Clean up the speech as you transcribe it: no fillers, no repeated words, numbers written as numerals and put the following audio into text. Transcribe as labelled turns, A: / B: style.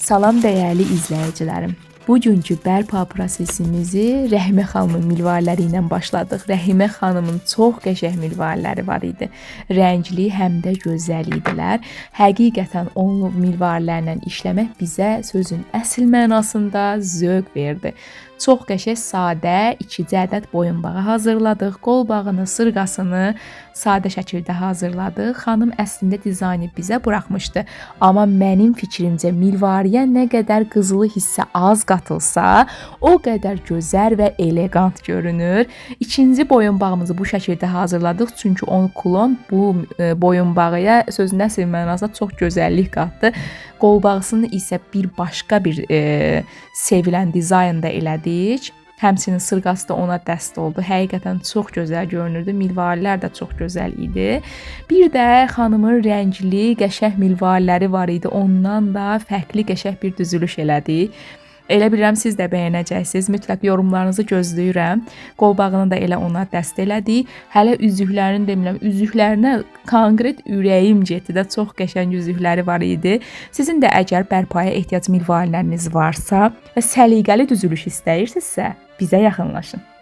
A: Salam dəyərli izləyicilərim. Bugünkü bərpa prosesimizi Rəhimə xanımın milvarləri ilə başladıq. Rəhimə xanımın çox qəşəng milvarləri var idi. Rəngli, həm də gözəl idilər. Həqiqətən onun milvarlarla işləmək bizə sözün əsl mənasında zövq verdi. Çox qəşəng sadə 2 ədəd boyunbağı hazırladıq. Qolbağını, sırğasını sadə şəkildə hazırladıq. Xanım əslində dizaynı bizə buraxmışdı. Amma mənim fikrimcə milvariyə nə qədər qızılı hissə az qatılsa, o qədər gözəl və elegant görünür. İkinci boyunbağımızı bu şəkildə hazırladıq. Çünki onun klon bu boyunbağıya sözün əsl mənasında çox gözəllik qatdı. Qolbağısını isə bir başqa bir sevilən dizaynda elədik. Həmçinin sırğası da ona dəst oldu. Həqiqətən çox gözəl görünürdü. Milvarilər də çox gözəl idi. Bir də xanımın rəngli, qəşəng milvarləri var idi. Ondan da fərqli qəşəng bir düzülüş elədik. Elə bilirəm siz də bəyənəcəksiniz. Mütləq yorumlarınızı gözləyirəm. Qolbağını da elə ona dəst elədik. Hələ üzüklərini demirəm, üzüklərinə konkret ürəyim getdi də, çox qəşəng üzükləri var idi. Sizin də əgər bərpaya ehtiyac milvarləriniz varsa və səliqəli düzülüş istəyirsinizsə, bizə yaxınlaşın.